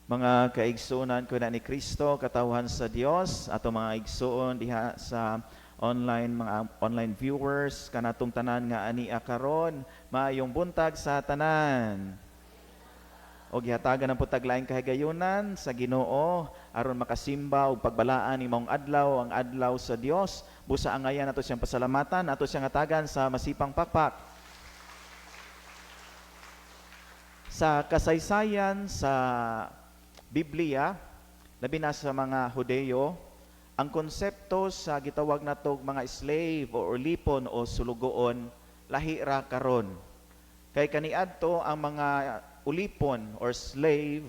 Mga kaigsuonan ko na ni Kristo, katawhan sa Dios, ato mga igsuon diha sa mga online viewers, kanatong tanan nga ania karon, maayong buntag sa tanan. O gihatagan ang putaglaing kahigayunan sa Ginoo aron makasimba og pagbalaan imong adlaw, ang adlaw sa Dios. Busa ang ngayan ato siyang pasalamatan, ato siyang hatagan sa masipang pakpak. Sa kasaysayan sa Biblia, labi na sa mga Hudeo, ang konsepto sa gitawag natog mga slave o ulipon o sulugoon, lahi ra karon. Kay kaniadto ang mga ulipon or slave,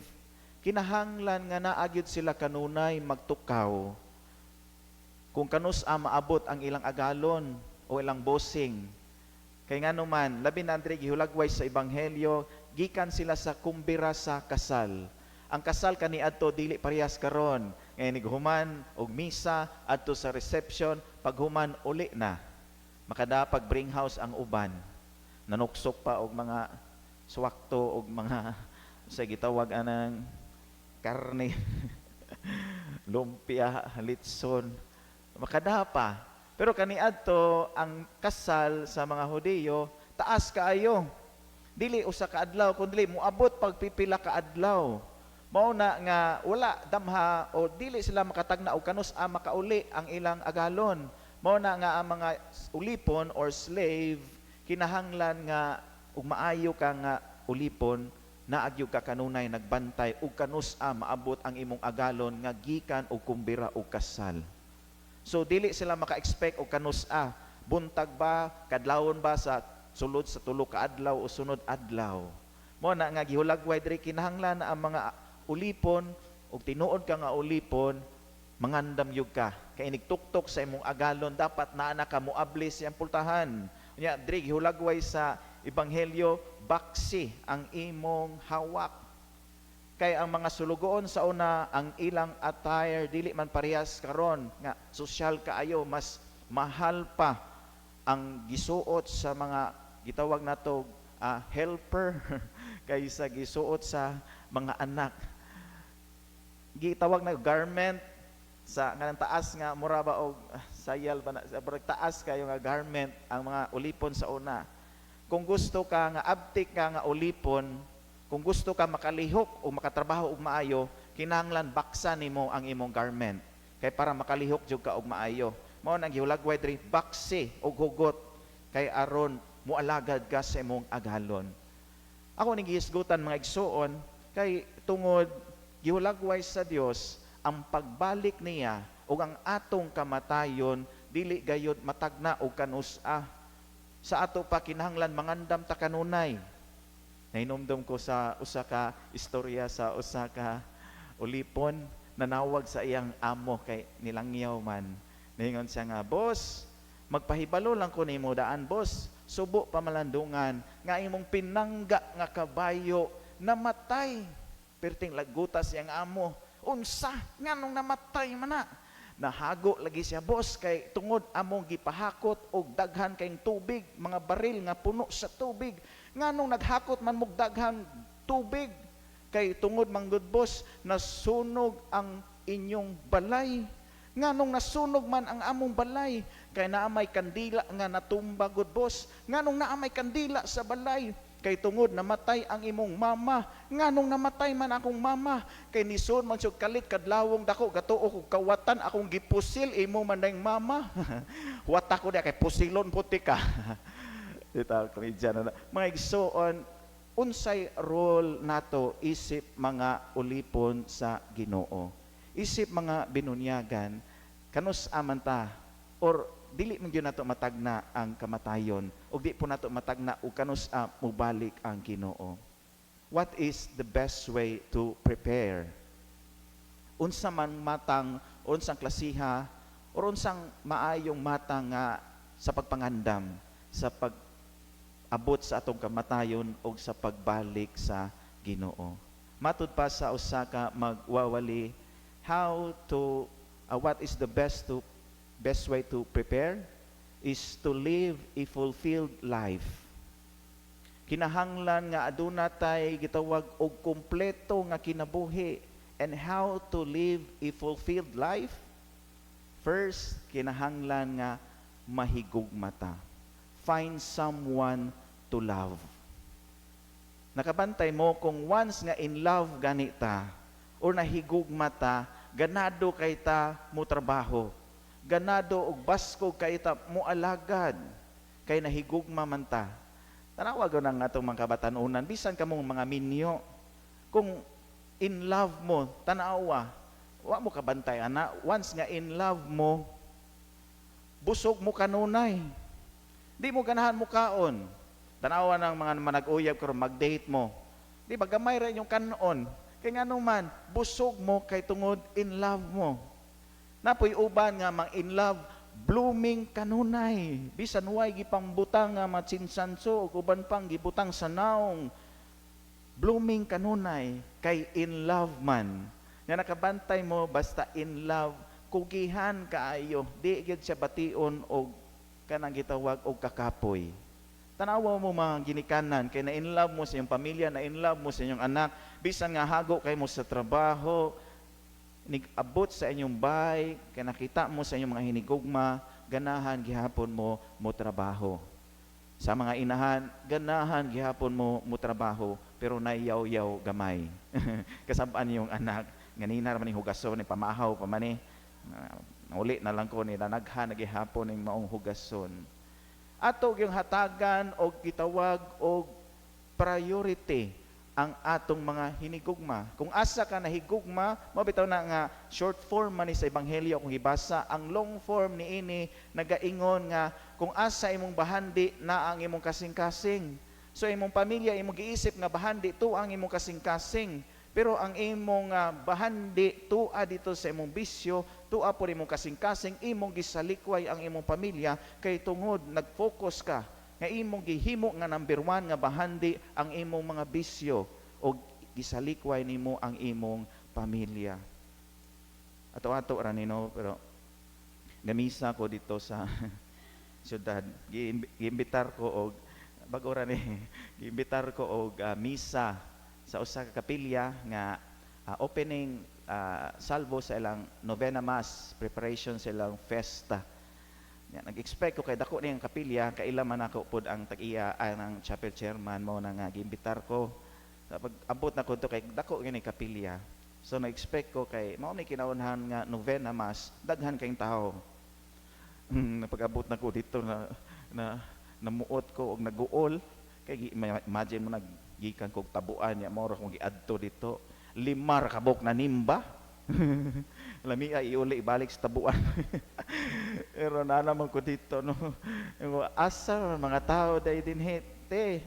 kinahanglan nga naagyod sila kanunay magtukaw kung kanus maabot ang ilang agalon o ilang bossing. Kay nga naman, labi na Andre, gihulagway sa Ebanghelyo, gikan sila sa kumbira sa kasal. Ang kasal kaniadto dili parehas karon. Ngayon human og misa adto sa reception, paghuman uli na. Makadapag bring house ang uban. Nanuksok pa og mga swakto og mga sa gitawag anang karne, lumpia, litson. Makadapa. Pero kaniadto ang kasal sa mga Hudyo, taas kaayo. Dili usa ka adlaw kundi moabot pagpipila ka adlaw. Mao na nga wala damha o dili sila makatagna og kanus makauli ang ilang agalon. Mao na nga ang mga ulipon or slave kinahanglan nga ug maayo ka nga ulipon naagyo ka kanunay nagbantay ug kanus maabot ang imong agalon nga gikan og kumbira o kasal. So dili sila maka-expect og kanus buntag ba kadlawon ba sa sulod sa tulo ka adlaw o sunod adlaw. Mao na nga gihulagway diri kinahanglan ang mga ulipon ug tinuod ka nga ulipon mangandam yug ka kay nigtuktok sa imong agalon dapat naa na ka moabli siyang pultahan. Unya diri gihulagway sa Ebanghelyo, baksi ang imong hawak. Kay ang mga sulugoon sa una ang ilang attire dili man parehas karon nga sosyal kaayo, mas mahal pa ang gisuot sa mga gitawag nato helper kaysa gisuot sa mga anak. Gitawag na garment sa nga taas nga mura ba og sayal ba na sa taas kayo nga garment ang mga ulipon sa una. Kung gusto ka nga abtik ka nga ulipon, kung gusto ka makalihok o makatrabaho og maayo, kinahanglan baksan nimo ang imong garment kay para makalihok jud ka og maayo. Mao nang gihulagway diri baksi og hugot kay aron mualagad ka sa imong agalon. Ako ning gihisgutan mga igsuon kay tungod gihulagway sa Dios ang pagbalik niya ug ang atong kamatayon dili gayud matagna og kanus-a. Sa ato pa kinahanglan mangandam ta kanunay. Nahinumdum ko sa usa ka istorya sa usa ka ulipon nanawag sa iyang amo kay nilangyaw man. Ningon siya nga, "Boss, magpahibalo lang ko nimo daan, boss. Subo pamalandungan nga imong pinangga nga kabayo namatay." Perting lagutas siyang amo, "Unsa nganong namatay man na?" Nahago lagi siya, "Boss, kay tungod among gipahakot og daghan kayong tubig, mga baril nga puno sa tubig. Nganong naghakot man mog daghang tubig? Kay tungod manggod, boss, nasunog ang inyong balay. Nganong nasunog man ang among balay? Kay naamay kandila nga natumba, good boss. Nganong naamay kandila sa balay? Kay tungod namatay ang imong mama. Nganong namatay man akong mama? Kay nisuon man siya kalit kadlawong dako gatuo kog kawatan akong gipusil imo man dayng mama." Wata ko dia kay pusilon puti ka. Dita komedya na. Mga igsuon, unsay role nato isip mga ulipon sa Ginoo? Isip mga binunyagan, kanus aman ta or dili man gyud nato matagna ang kamatayon ug di po nato matagna ug kanus mubalik ang Ginoo. What is the best way to prepare? Unsa man matang, unsang klasiha or unsang maayong matang nga sa pagpangandam sa pag-abot sa atong kamatayon o sa pagbalik sa Ginoo. Matud pa sa usa ka magwawali, what is the best way to prepare is to live a fulfilled life. Kinahanglan nga aduna tay gitawag og kumpleto nga kinabuhi. And how to live a fulfilled life? First, kinahanglan nga mahigugmata. Find someone to love. Nakabantay mo kung once nga in love ganita or nahigugmata, ganado kay ta mo trabaho. Ganado og basko kay ta mo alagad kay nahigugma man ta. Tanawa ko ng atong mga kabatanunan, bisan ka mong mga minyo, kung in love mo, tanawa, wa mo kabantay, ana, once nga in love mo, busog mo kanunay. Di mo ganahan mo kaon. Tanawa ng mga manag-uyab karon mag-date mo. Di ba, gamay rin yung kanon. Kaya nga naman, busog mo kay tungod in love mo. Napoy uban nga mang in love, blooming kanunay. Bisan way gipang butang nga matsinsanso ug uban pang gibutang sa naong. Blooming kanunay kay in love man. Nga nakabantay mo basta in love, kugihan kaayo. Di gyud siya bation og kanang gitawag og kakapoy. Tanawa mo mga ginikanan kay na in love mo sa iyong pamilya, na in love mo sa iyong anak, bisan nga hago kay mo sa trabaho, abot sa inyong bay, kaya nakita mo sa inyong mga hinigugma, ganahan gihapon mo trabaho. Sa mga inahan, ganahan gihapon mo trabaho, pero naiyaw-yaw gamay. Kasabaan yung anak, ganina naman yung hugason, ni pamahaw pa man uli na lang ko ni nanaghan gihapon ng maong hugason. Ato yung hatagan o gitawag o priority ang atong mga hinigugma. Kung asa ka nahigugma, mabitaw na nga short form man ni sa Ebanghelyo kung ibasa, ang long form ni ini nagaingon nga kung asa imong bahandi na ang imong kasing-kasing. So imong pamilya imong giisip nga bahandi to ang imong kasing-kasing. Pero ang imong bahandi tua dito sa imong bisyo, tua po imong kasing-kasing, imong gisalikway ang imong pamilya kay tungod nag-focus ka nga imong gihimo nga number 1 nga bahandi ang imong mga bisyo o gisalikway nimo ang imong pamilya. Ato-ato ra nino, pero gamisa ko dito sa syudad. Giimbitar ko og bago ra ni giimbitar ko og misa sa usa ka kapilya nga opening salvo sa ilang novena mass, preparation sa ilang festa. Nag-expect ko kay dako niyang kapilya, kaila man ako pod ang tag-iya ang chapel chairman mo nang giimbitar ko. Pag abot na ko to kay dako gini kapilya. So na-expect ko kay mao ni kinahanglan nga novena mass, daghan kayong tao. Napag-abot na ko dito na namuot ko og naguol kay imagine mo naggikan kog tabuan ya mao ra kong giadto dito. 5 kabok na nimba. Lami ay iuli ibalik sa tabuan. Pero naman ko dito no. Asa mga tao day din hete.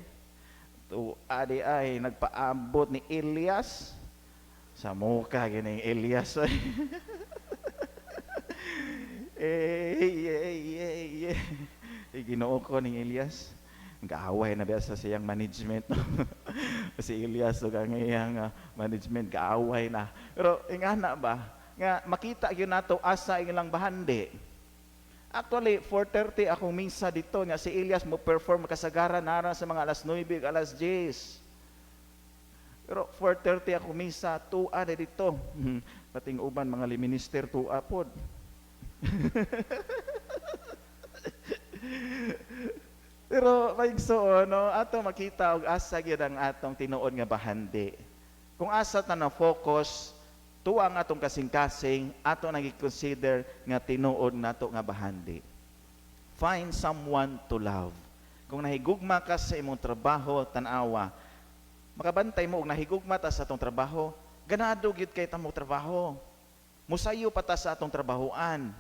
To adi ay nagpaabot ni Elias sa muka gining Elias. Ginoo ko ning Elias. Gaaway na biya sa siyang management. Si Elias ug ang iyang management gaaway na. Pero ingana ba nga makita gyud nato asa ilang bahandi. Actually 4:30 akong misa dito nga si Elias mo perform kasagaran nara sa mga alas 9 ug alas 10. Pero 4:30 ako misa, tua na dito. Pating uban mga liminister tua pod. Pero maigsoon, no, ato makita og asa gyud ang atong tinuod nga bahandi. Kung asa ta na focus tuwa ang atong kasing-kasing, ato nang i-consider nga tinuod nato nga bahandi. Find someone to love. Kung nahigugma ka sa imong trabaho, tanawa, makabantay mo og nahigugma ta sa atong trabaho, ganado gyud kay ta mo trabaho. Musayo pa ta sa atong trabahoan.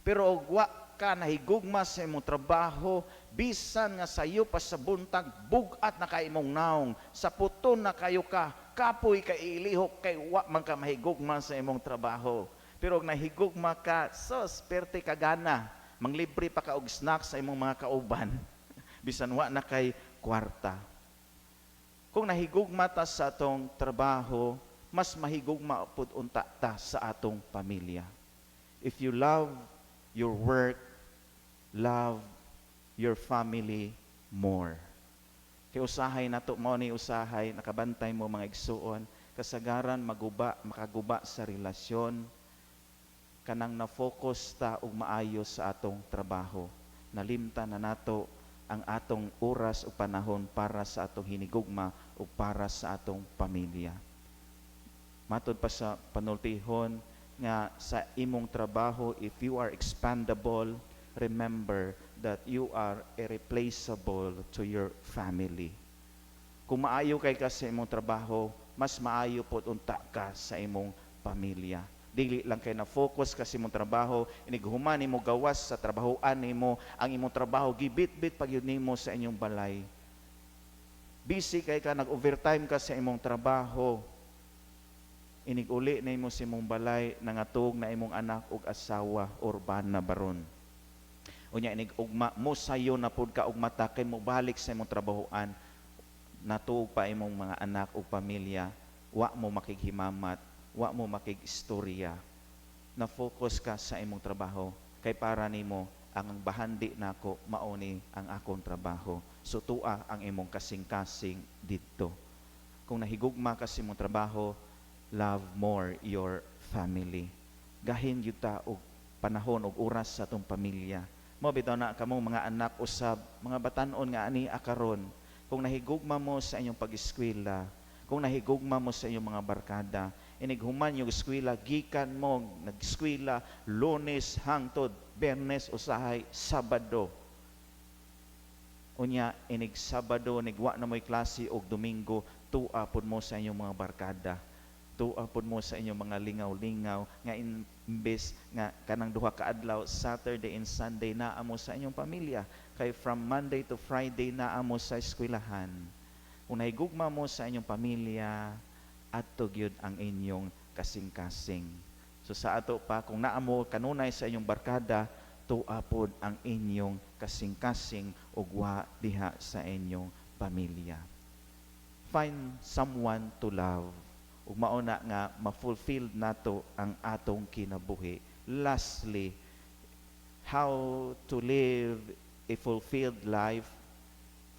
Pero og wa ka nahigugma sa imong trabaho, bisan nga sayo pa sa buntag bugat na kay imong naong, sa puton na kayo ka, kapoy kay ilihok kay wa man ka mahigugma sa imong trabaho. Pero og nahigugma ka, sos perte ka gana, manglibre pa ka og snack sa imong mga kauban. Bisan wa na kay kwarta. Kung nahigugma ta sa atong trabaho, mas mahigugma pud unta ta sa atong pamilya. If you love your work, love your family more. Kay usahay nato mao ni usahay nakabantay mo mga igsuon kasagaran makaguba sa relasyon kanang na-focus ta og maayo sa atong trabaho. Nalimtan na nato ang atong oras o panahon para sa atong hinigugma o para sa atong pamilya. Matod pa sa panultihon nga sa imong trabaho, if you are expandable, remember that you are irreplaceable to your family. Kung maayo kay ka sa imong trabaho, mas maayo po unta ka sa imong pamilya. Dili lang kay na-focus ka sa imong trabaho, inighuman nimo gawas sa trabahoan nimo, ang imong trabaho gibit-bit pag yun nimo sa inyong balay. Busy kay ka, nag-overtime ka sa imong trabaho, iniguli na imo sa imong balay, nangatog na imong anak ug asawa, urban na baron. Unya inigugma mo sayo na pud ka og mata kay mo balik sa imong trabahoan, natuog pa imong mga anak ug pamilya, wa mo makighimamat, wa mo makig-istorya. Na-focus ka sa imong trabaho kay para nimo ang bahandi nako mao ni ang akong trabaho. So tua ang imong kasing-kasing didto. Kung nahigugma ka sa imong trabaho, love more your family. Gahin yun ta og panahon og oras sa atong pamilya. Mo bitaw na kamo mga anak usab, mga batan-on nga ani akaron. Kung nahigugma mo sa inyong pag-eskwela, kung nahigugma mo sa inyong mga barkada, inighuman yung eskwela, gikan mo nag-eskwela Lunes hangtod Biyernes usahay Sabado. Unya inig Sabado nigwa na mo'y klase og Domingo, tua pud mo sa inyong mga barkada. Tua pud mo sa inyong mga lingaw-lingaw nga imbes nga kanang duha ka adlaw Saturday and Sunday naa mo sa inyong pamilya, kay from Monday to Friday naa mo sa eskwelahan. Kung nahigugma mo sa inyong pamilya, adto gyud ang inyong kasing-kasing. So sa ato pa kung naa mo kanunay sa inyong barkada, tua pod ang inyong kasing-kasing ug wa diha sa inyong pamilya. Find someone to love. Ug mauna nga ma-fulfill nato ang atong kinabuhi. Lastly, how to live a fulfilled life,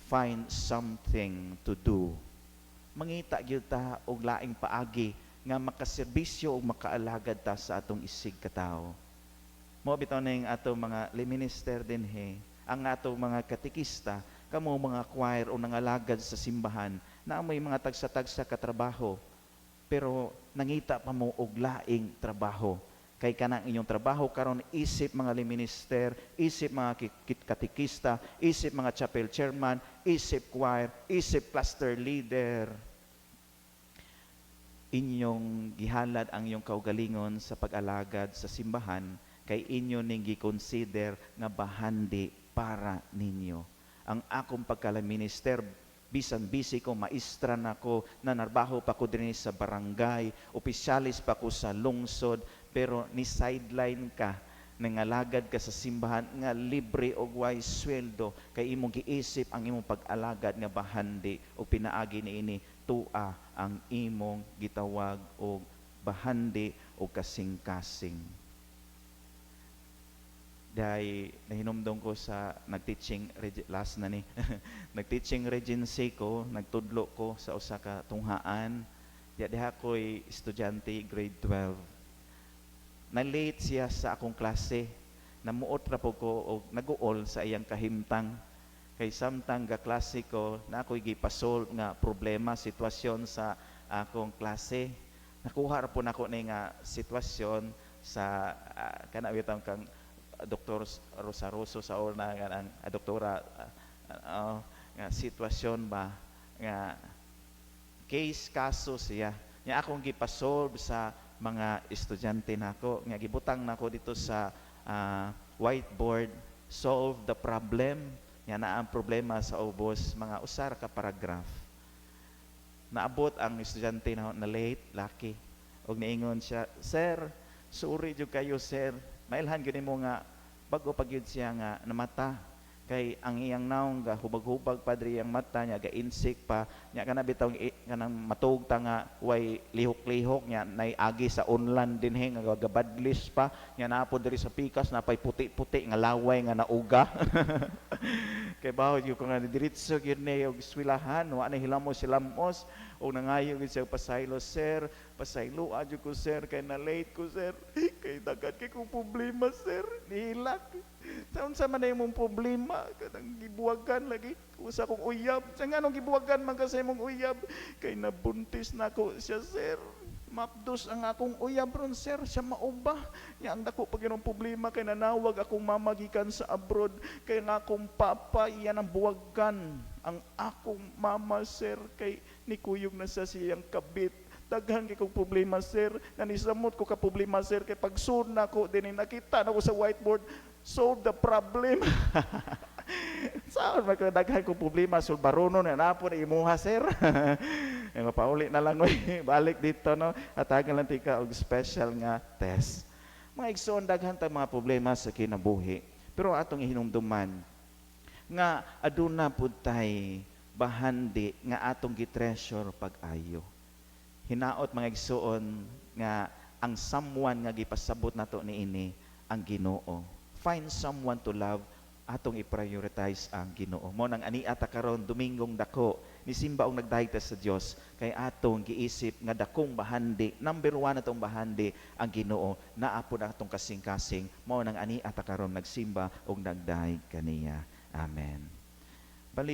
find something to do. Mangita gyud ta og laing paagi nga makaserbisyo ug makaalagad ta sa atong isig katawo. Mo bitaw ning atong mga liminister dinhi, ang atong mga katikista, kamo mga choir o nangalagad sa simbahan na may mga tagsa-tagsa ka trabaho, pero nangita pa mo og laing trabaho. Kay kanang inyong trabaho karon isip mga liminister, isip mga katikista, isip mga chapel chairman, isip choir, isip cluster leader. Inyong gihalad ang inyong kaugalingon sa pag-alagad sa simbahan, kay inyo ning gi-consider nga bahandi para ninyo. Ang akong pagkalaminister, bisan busy ko, maestra na ko, nanarbaho pa ko din sa barangay, opisyalis pa ko sa lungsod, pero ni sideline ka, nangalagad ka sa simbahan nga libre o way sweldo, kay imong giisip ang imong pag-alagad nga bahandi o pinaagi niini, tua ang imong gitawag o bahandi o kasing-kasing. Dahil nahinumdong ko sa nag-teaching, last na ni, nag-teaching regency ko, nagtudlo ko sa usa ka tunghaan. Diha ko'y estudyante, grade 12. Na-late siya sa akong klase. Namuot ra po ko o nag-uol sa iyang kahimtang. Kay samtang ga klase ko, na ako'y gipasolve nga problema, sitwasyon sa akong klase. Nakuha ra po nako na nga sitwasyon sa kanawitang kang Dr. Rosaroso sa una nga ang doktora nga sitwasyon ba nga case kaso siya nya akong gipasolve sa mga estudyante nako nga gibutang nako dito sa whiteboard, solve the problem nga naa ang problema sa ubos mga usar ka paragraph. Naabot ang estudyante na late, lucky, og niingon siya, "Sir, sorry jud kayo sir, mailhan gyud mo nga bago pag yun siya nga namata, kay ang iyang naong ga hubag-hubag padri ang mata niya ga insik pa nya kana bitaw kanang matugta nga way lihok-lihok nya nay agi sa unlan dinhi nga gabadlis pa nya naapod diri sa pikas napay puti-puti nga laway nga nauga. Kay bawod yung nga diretso gyud ni og eskwelahan wa na hilamos silamos o nangayo gyud siya pasaylo, sir pasaylo adyo ko sir kay na late ko sir kay daghan kay kong problema sir nihilak sa unsa man na imong problema kanang gibuwagan lagi usa kong uyab sa nganong gibuwagan man kasi imong uyab kay nabuntis na ko siya sir mapdos ang akong uyab ron sir siya mauba nya ang dako pa gyud problema kay nanawag akong mama gikan sa abroad kay nga akong papa iyan ang buwagan ang akong mama sir kay nikuyog na sa siyang kabit daghan kay kong problema sir nga nisamot ko ka problema sir kay pagsud na ko dinhi nakita na ko sa whiteboard solve the problem. Saan magdaghan kong problema sulbarono na napo na imuha sir. Ay mapauli na lang balik dito no hatagan lang tika og special nga test. Mga igsoon daghan ta mga problema sa kinabuhi. Pero atong hinumduman nga aduna pud tay bahandi nga atong gitreasure pag-ayo. Hinaot mga igsoon nga ang someone nga gipasabot nato niini ang Ginoo. Find someone to love, atong i-prioritize ang Ginoo. Mo nang ani ata karon Domingong dako ni simba og nagdahigta sa Dios kay atong giisip nga dakong bahandi, number 1 atong bahandi ang Ginoo, naa pod atong kasing-kasing. Mo nang ani ata karon nagsimba og nagdahig kaniya. Amen. Bali